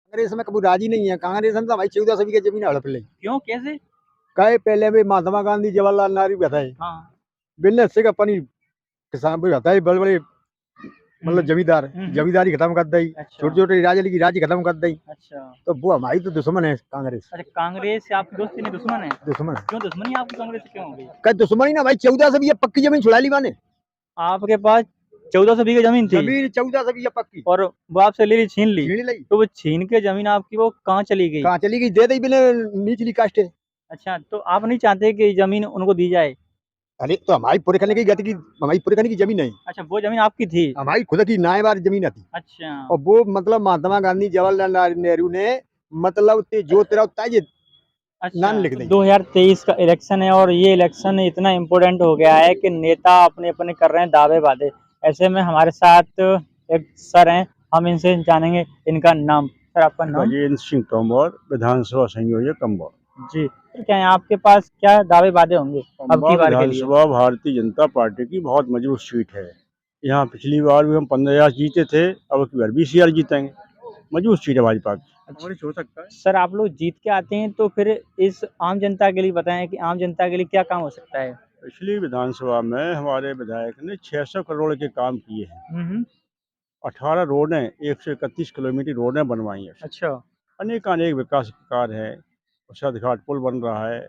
कांग्रेस में कभी राजी नहीं है। कांग्रेस में तो भाई 14 सभी की जमीन हड़प ले। क्यों, कैसे? कहे पहले भी महात्मा गांधी जवाहरलाल नेहरू बताए हाँ। बिजनेस से अपनी किसान भी बताए बड़े बड़े मतलब जमींदार जमींदारी खत्म कर दी। अच्छा। छोटे छोटे राजे की राज खत्म कर दी। अच्छा। तो वो हमारी तो दुश्मन है कांग्रेस। अच्छा, कांग्रेस से आपकी दोस्ती नहीं, दुश्मन है? दुश्मन है। क्यों दुश्मनी आपकी कांग्रेस से क्यों हो गई? कहे दुश्मन ही ना भाई 14 सभी पक्की जमीन छुड़ा ली मैंने। आपके पास 1400 बीघे जमीन थी जमीन 14 सभी पक्की और वो आपसे ले ली, छीन ली। छीन ली। तो वो छीन के जमीन आपकी वो कहाँ चली गई? कहाँ चली गई? दे दी बिना निचली कास्ट है। अच्छा, तो आप नहीं चाहते कि जमीन उनको दी जाए? अरे तो हमारी पूरे करने की गति की हमारी पूरे करने की जमीन नहीं। अच्छा, वो जमीन आपकी थी? हमारी खुद की नायबार जमीन थी। अच्छा। और वो मतलब महात्मा गांधी जवाहरलाल नेहरू ने मतलब जो तेरा ताजे अच्छा, नाम लिख दी। 2023 का इलेक्शन है और ये इलेक्शन इतना इम्पोर्टेंट हो गया है कि नेता अपने अपने कर रहे हैं दावे वादे। ऐसे में हमारे साथ एक सर हैं, हम इनसे जानेंगे इनका नाम। सर, आपका नाम? गजेंद्र सिंह तोमर, विधानसभा संयोजक कंबोर। जी, तो क्या है आपके पास, क्या दावे वादे होंगे अब की बार के लिए? विधानसभा भारतीय जनता पार्टी की बहुत मजबूत सीट है। यहाँ पिछली बार भी हम 15,000 जीते थे, अब की बार 20,000 जीतेंगे। मजबूत सीट है भाजपा की। हो सकता है सर, आप लोग जीत के आते हैं तो फिर इस आम जनता के लिए बताएं कि आम जनता के लिए क्या काम हो सकता है? पिछली विधानसभा में हमारे विधायक ने 600 करोड़ के काम किए हैं। 18 रोडें, 131 किलोमीटर रोडें बनवाई हैं। अच्छा। अनेक विकास के कार्य है। प्रसाद घाट पुल बन रहा है,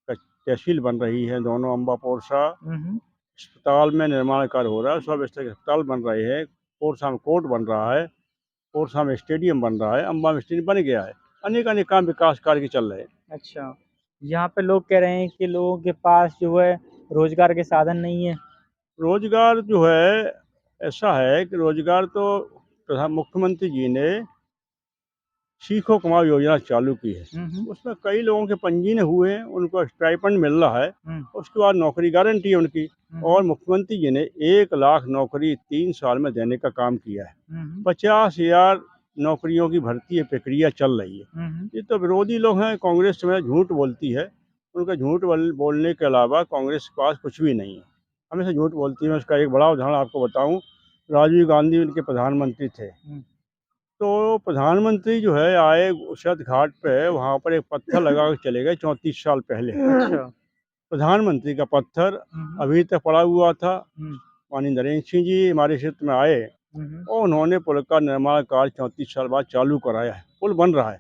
तहसील बन रही है, दोनों अम्बा पोरसा। अस्पताल में निर्माण कार्य हो रहा है, सब स्तर के अस्पताल बन रहे हैं। पोरसा में कोर्ट बन रहा है, पोरसा में स्टेडियम बन रहा है, अम्बा में स्टेडियम बन गया है। अनेक काम विकास कार्य के चल रहे हैं। अच्छा, यहाँ पे लोग कह रहे हैं कि लोगों के पास जो है रोजगार के साधन नहीं है। रोजगार जो है, ऐसा है कि रोजगार तो प्रधान मुख्यमंत्री जी ने सीखो कमाओ योजना चालू की है। उसमें कई लोगों के पंजीयन हुए हैं, उनको स्टाइपेंड मिल रहा है। उसके बाद नौकरी गारंटी है उनकी। और मुख्यमंत्री जी ने 1 लाख नौकरी 3 साल में देने का काम किया है। 50,000 नौकरियों की भर्ती प्रक्रिया चल रही है। ये तो विरोधी लोग हैं, कांग्रेस में झूठ बोलती है। उनका झूठ बोलने के अलावा कांग्रेस के पास कुछ भी नहीं है, हमेशा झूठ बोलती है। मैं उसका एक बड़ा उदाहरण आपको बताऊं, राजीव गांधी उनके प्रधानमंत्री थे। तो प्रधानमंत्री जो है आए उषद घाट पे, वहाँ पर एक पत्थर लगा कर चले गए 34 साल पहले। अच्छा। प्रधानमंत्री का पत्थर अभी तक पड़ा हुआ था। माननीय नरेंद्र सिंह जी हमारे क्षेत्र में आए और उन्होंने पुल का निर्माण कार्य 34 साल बाद चालू कराया है, पुल बन रहा है।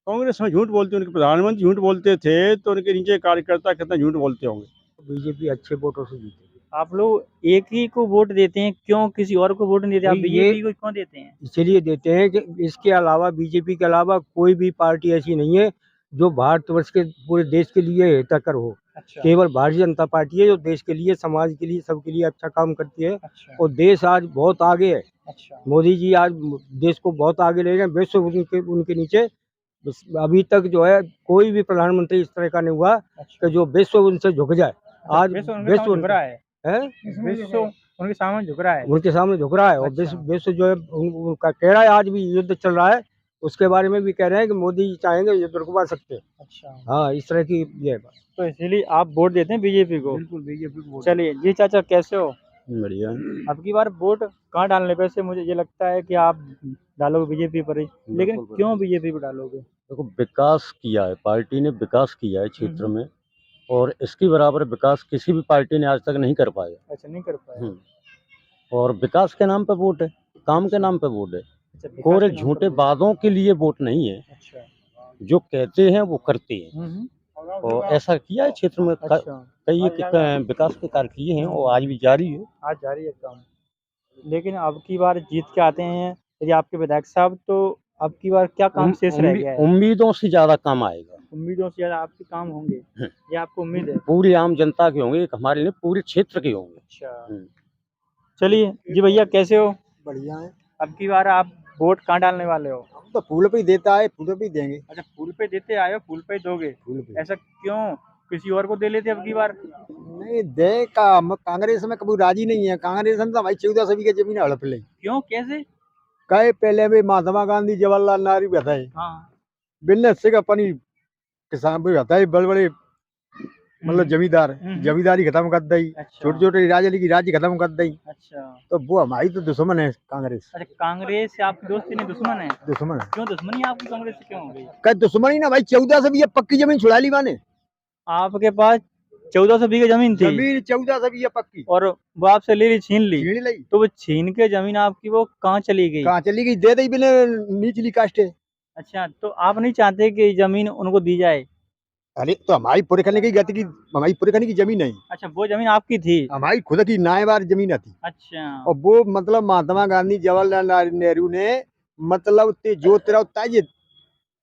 कांग्रेस में झूठ बोलती है, उनके प्रधानमंत्री झूठ बोलते थे, तो उनके नीचे कार्यकर्ता कितना झूठ बोलते होंगे। बीजेपी अच्छे वोटों से जीती। आप लोग एक ही को वोट देते हैं, क्यों किसी और को वोट नहीं देते? आप बीजेपी को क्यों देते हैं? इसलिए देते हैं कि इसके अलावा बीजेपी के अलावा कोई भी पार्टी ऐसी नहीं है जो भारतवर्ष के पूरे देश के लिए हितकर हो। अच्छा। केवल भारतीय जनता पार्टी है जो देश के लिए, समाज के लिए, सबके लिए अच्छा काम करती है। अच्छा। और देश आज बहुत आगे है। अच्छा। मोदी जी आज देश को बहुत आगे ले गए। विश्व उनके नीचे अभी तक जो है कोई भी प्रधानमंत्री इस तरह का नहीं हुआ कि जो विश्व उनसे झुक जाए। आज विश्व झुक रहा है, विश्व उनके सामने झुक रहा है। उनके सामने झुक रहा है। और अच्छा। विश्व जो है उनका कह रहा है, आज भी युद्ध चल रहा है, उसके बारे में भी कह रहे हैं कि मोदी जी चाहेंगे युद्ध रुकवा सकते हैं। अच्छा। हाँ, इस तरह की ये बात। तो इसीलिए आप वोट देते हैं बीजेपी को? बिल्कुल बीजेपी को। चलिए जी, चाचा कैसे हो? बढ़िया। अब की बार वोट कहाँ डालने? वैसे मुझे ये लगता है कि आप डालोगे बीजेपी पर ही, लेकिन क्यों बीजेपी पर डालोगे? देखो, विकास किया है पार्टी ने, विकास किया है क्षेत्र में, और इसके बराबर विकास किसी भी पार्टी ने आज तक नहीं कर पाया। अच्छा, नहीं कर पाया। और विकास के नाम पे वोट है, काम के नाम पे वोट है। अच्छा, विकास कोरे के नाम झूठे पर वोट। वादों के लिए वोट नहीं है। अच्छा। जो कहते हैं वो करते हैं, और ऐसा किया है क्षेत्र में। अच्छा। कई विकास के कार्य किए हैं और आज भी जारी है। आज जारी है काम। लेकिन अब की बार जीत के आते हैं यदि आपके विधायक साहब, तो अब की बार क्या काम शेष रह गया है? उम्मीदों से ज्यादा काम आएगा। उम्मीदों से ज्यादा आपके काम होंगे, ये आपको उम्मीद है? पूरी आम जनता के होंगे, हमारे लिए पूरे क्षेत्र के होंगे। अच्छा। चलिए जी भैया, कैसे हो? बढ़िया है। अब की बार आप वोट कहाँ डालने वाले हो? हम तो फूल पे ही देता है, फूल पे ही देंगे। अच्छा, फूल पे देते आए हो, फूल पे ही दोगे? फूल पे ऐसा क्यों? किसी और को दे लेते अब की बार? नहीं दे का कांग्रेस में कभी राजी नहीं है। कांग्रेस में तो भाई 14 सभी की जमीन हड़प ले। क्यों, कैसे? कहे पहले भी महात्मा गांधी जवाहरलाल नेहरू बताए हाँ। बिजनेस से अपनी किसान भी बताए बड़े बड़े मतलब जमींदार जमींदारी खत्म कर दी, अच्छा छोटे छोटे राज्य की राज्य खत्म कर दी, अच्छा तो वो हमारी तो दुश्मन है कांग्रेस। अच्छा, कांग्रेस से आपकी दोस्ती नहीं, दुश्मन है? दुश्मन है, क्यों दुश्मनी आपकी कांग्रेस से क्यों हो गई? कहीं दुश्मनी ना भाई, 14 से भी ये पक्की जमीन छुड़ा ली मैंने। आपके पास 1400 बीघे जमीन थी जमीन 14 से भी ये पक्की और वो आपसे ले ली, छीन ली। छीन ली। तो वो छीन के जमीन आपकी वो कहाँ चली गई? कहाँ चली गई? दे दी बिना, निचली कास्ट है। अच्छा, तो आप नहीं चाहते कि जमीन उनको दी जाए? अरे तो हमारी पूरे करने की गति की, हमारी पूरे करने की जमीन नहीं, अच्छा, वो जमीन आपकी थी? हमारी खुद की नायवार जमीन थी। अच्छा, और वो मतलब महात्मा गांधी जवाहरलाल नेहरू ने मतलब जो तेरा ताजे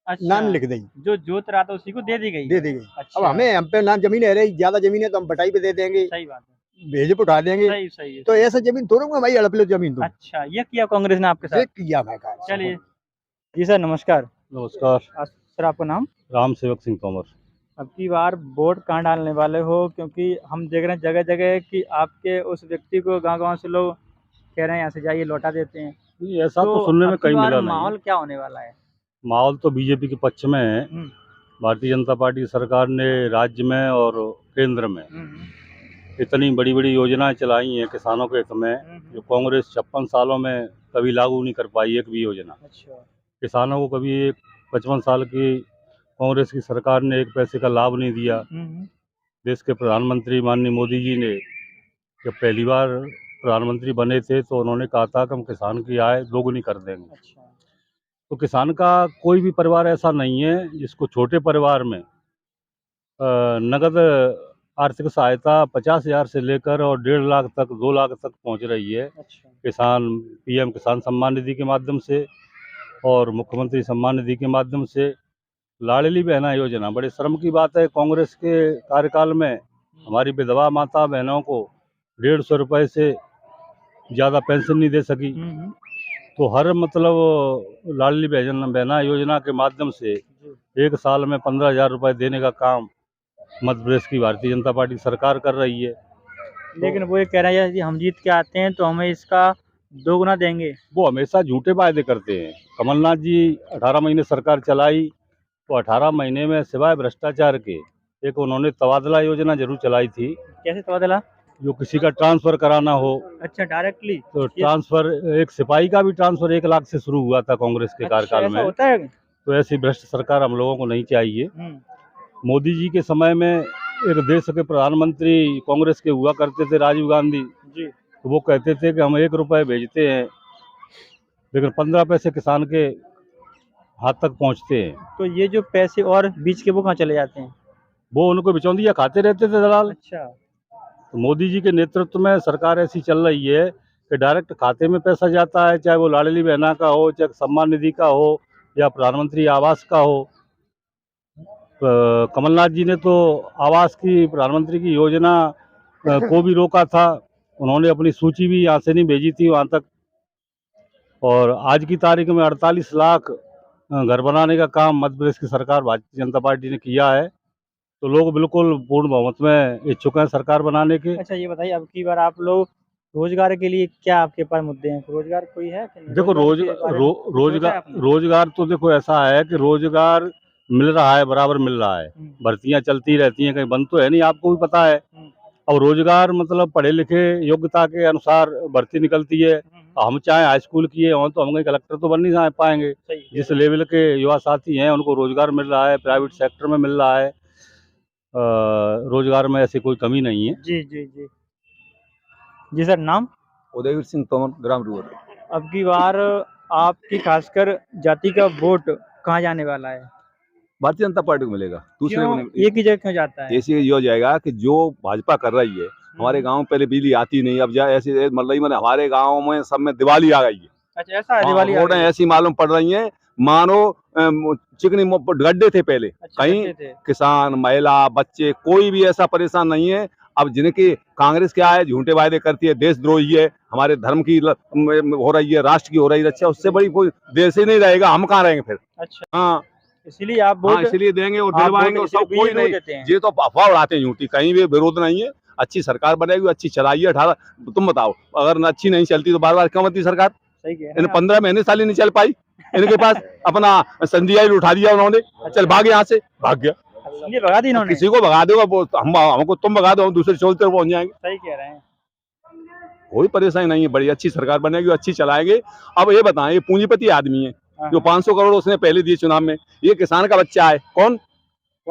अच्छा, नाम लिख दी, जो जोत रहा था उसी को दे दी गई? दे दी गई। अच्छा, अब हमें हम पे नाम जमीन है रही, ज्यादा जमीन है तो हम बटाई पे दे देंगे, सही बात है, भेज पे उठा देंगे। सही सही है। तो ऐसा जमीन थोड़ा हमारी हड़प लो जमीन। तुम अच्छा, ये किया कांग्रेस ने आपके साथ? ये किया मैं कहा। चलिए जी सर, नमस्कार। नमस्कार। सर, आपका नाम? राम सेवक सिंह तोमर। अब की बार वोट कहाँ डालने वाले हो? क्योंकि हम देख रहे हैं जगह जगह कि आपके उस व्यक्ति को गांव-गांव से लोग कह रहे हैं यहाँ से जाइए, लौटा देते हैं। नहीं, ऐसा तो सुनने में अब की कहीं बार मिला नहीं है। माहौल क्या होने वाला है? माहौल तो बीजेपी के पक्ष में है। हम्म, भारतीय जनता पार्टी सरकार ने राज्य में और केंद्र में इतनी बड़ी बड़ी योजनाएं चलाई हैं किसानों के हित में, जो कांग्रेस 56 सालों में कभी लागू नहीं कर पाई एक भी योजना। अच्छा, किसानों को कभी एक 55 साल की कांग्रेस की सरकार ने एक पैसे का लाभ नहीं दिया। देश के प्रधानमंत्री माननीय मोदी जी ने जब पहली बार प्रधानमंत्री बने थे तो उन्होंने कहा था कि हम किसान की आय दोगुनी कर देंगे। अच्छा, तो किसान का कोई भी परिवार ऐसा नहीं है जिसको छोटे परिवार में नगद आर्थिक सहायता 50,000 से लेकर और 1.5 लाख तक, 2 लाख तक पहुंच रही है। अच्छा, किसान पीएम किसान सम्मान निधि के माध्यम से और मुख्यमंत्री सम्मान निधि के माध्यम से, लाडली बहना योजना, बड़े शर्म की बात है कांग्रेस के कार्यकाल में हमारी विधवा माता बहनों को 150 रुपये से ज़्यादा पेंशन नहीं दे सकी। तो हर मतलब लाडली बहना योजना के माध्यम से एक साल में 15,000 रुपये देने का काम मध्य प्रदेश की भारतीय जनता पार्टी सरकार कर रही है। लेकिन वो ये कह रहा है कि हम जीत के आते हैं तो हमें इसका दोगुना देंगे। वो हमेशा झूठे वायदे करते हैं। कमलनाथ जी 18 महीने सरकार चलाई तो 18 महीने में सिवाय भ्रष्टाचार के एक उन्होंने तबादला योजना जरूर चलाई थी। कैसे तबादला? जो किसी का ट्रांसफ़र कराना हो अच्छा, डायरेक्टली? तो ट्रांसफ़र, एक सिपाही का भी ट्रांसफ़र 1 लाख से शुरू हुआ था कांग्रेस के कार्यकाल ऐसा में। होता है? तो ऐसी भ्रष्ट सरकार हम लोगों को नहीं चाहिए। मोदी जी के समय में एक देश के प्रधानमंत्री कांग्रेस के हुआ करते थे, राजीव गांधी जी। तो वो कहते थे कि हम 1 रुपये भेजते हैं लेकिन 15 पैसे किसान के हाथ तक पहुंचते हैं। तो ये जो पैसे और बीच के वो कहाँ चले जाते हैं? वो उनको बिचौलिया खाते रहते थे दलाल। अच्छा, तो मोदी जी के नेतृत्व में सरकार ऐसी चल रही है कि डायरेक्ट खाते में पैसा जाता है, चाहे वो लाडली बहना का हो, चाहे सम्मान निधि का हो या प्रधानमंत्री आवास का हो। कमलनाथ जी ने तो आवास की, प्रधानमंत्री की योजना को भी रोका था। उन्होंने अपनी सूची भी यहाँ से नहीं भेजी थी वहाँ तक। और आज की तारीख में 48 लाख घर बनाने का काम मध्य प्रदेश की सरकार भारतीय जनता पार्टी ने किया है। तो लोग बिल्कुल पूर्ण बहुमत में इच्छुक हैं सरकार बनाने के। अच्छा, ये बताइए अब की बार आप लोग रोजगार के लिए क्या आपके पास मुद्दे हैं? रोजगार कोई है कि नहीं? देखो रोजगार तो देखो ऐसा है कि रोजगार मिल रहा है, बराबर मिल रहा है। भर्तियां चलती रहती हैं, कहीं बंद तो है नहीं, आपको भी पता है। अब रोजगार मतलब पढ़े लिखे योग्यता के अनुसार भर्ती निकलती है। हम चाहे हाई स्कूल किए हों तो हम कहीं कलेक्टर तो बन नहीं पाएंगे। जिस लेवल के युवा साथी हैं उनको रोजगार मिल रहा है, प्राइवेट सेक्टर में मिल रहा है। रोजगार में ऐसी कोई कमी नहीं है। जी जी जी जी सर, नाम? उदयवीर सिंह तोमर, ग्राम रूअर। अब की बार आपकी खासकर जाति का वोट कहाँ जाने वाला है? भारतीय जनता पार्टी को मिलेगा। दूसरे को नहीं। एक ही जगह क्यों जाता है? ऐसे ये हो जाएगा कि जो भाजपा कर रही है, हमारे गांव में पहले बिजली आती नहीं, अब जा ऐसे मतलब हमारे गांव में सब में दिवाली आ गई है। अच्छा, ऐसा है? दिवाली रोडें ऐसी मालूम पड़ रही हैं मानो चिकनी गड्ढे थे पहले। अच्छा, कहीं किसान, महिला, बच्चे कोई भी ऐसा परेशान नहीं है। अब जिनकी कांग्रेस क्या है, झूठे वायदे करती है, देशद्रोही है, हमारे धर्म की हो रही है, राष्ट्र की हो रही है रक्षा, उससे बड़ी कोई देश ही नहीं रहेगा। हम कहाँ रहेंगे फिर? अच्छा, हाँ, इसलिए आप वोट इसलिए देंगे और दिलवाएंगे। और सब कोई नहीं, ये तो अफवाह उड़ाते हैं झूठी, कहीं भी विरोध नहीं है। अच्छी सरकार बनेगी, अच्छी चलाइए। 18 तुम बताओ, अगर अच्छी नहीं चलती तो बार बार क्यों बनती सरकार? सही कह रहे हैं इन 15 महीने साल ही नहीं चल पाई। इनके पास अपना संजीआई उठा दिया उन्होंने, चल भाग यहाँ से, भाग गया। ये भगा दी इन्होंने। किसी को भगा देगा वो हमको तुम भगा दो, हम दूसरे चौथे तरफ पहुंच जाएंगे। सही कह रहे हैं। कोई परेशानी नहीं है, बड़ी अच्छी सरकार बनेगी, अच्छी चलाएंगे। अब ये बताएं, ये पूंजीपति आदमी है जो 500 करोड़ उसने पहले दिए चुनाव में, ये किसान का बच्चा है। कौन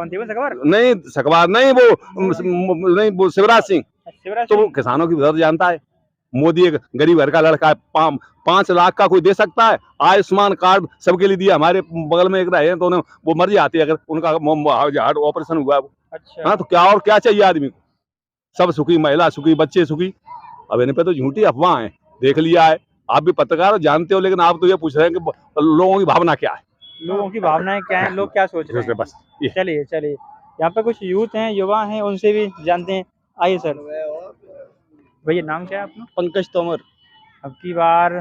थी वो सखबार? नहीं, सखबार नहीं, वो शिवराज सिंह। तो वो किसानों की दर्द जानता है। मोदी एक गरीब घर का लड़का है, 5 लाख का कोई दे सकता है? आयुष्मान कार्ड सबके लिए दिया। हमारे बगल में एक रहे हैं तो उन्हें वो मर जाती है अगर उनका हार्ट ऑपरेशन हुआ है। अच्छा। हाँ, तो क्या और क्या चाहिए आदमी को? सब सुखी, महिला सुखी, बच्चे सुखी। अब इन पे तो झूठी अफवाह है, देख लिया है। आप भी पत्रकार हो, जानते हो, लेकिन आप तो ये पूछ रहे हैं कि लोगों की भावना क्या है। लोगों की भावनाएं क्या हैं, लोग क्या सोच रहे हैं? बस चलिए यहाँ पे कुछ यूथ हैं, युवा हैं, उनसे भी जानते हैं। आइए सर। भैया नाम क्या है अपना? पंकज तोमर। अब की बार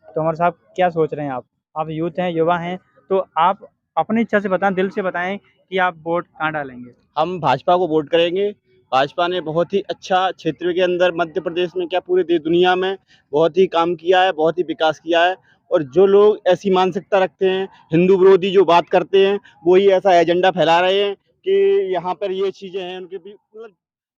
तोमर साहब क्या सोच रहे हैं आप यूथ हैं, युवा हैं, तो आप अपनी इच्छा से बताएं, दिल से बताएं कि आप वोट कहाँ डालेंगे? हम भाजपा को वोट करेंगे। भाजपा ने बहुत ही अच्छा क्षेत्र के अंदर, मध्य प्रदेश में क्या पूरे दुनिया में बहुत ही काम किया है, बहुत ही विकास किया है। और जो लोग ऐसी मानसिकता रखते हैं, हिंदू विरोधी जो बात करते हैं, वो ही ऐसा एजेंडा फैला रहे हैं कि यहाँ पर ये चीज़ें हैं, उनके भी मतलब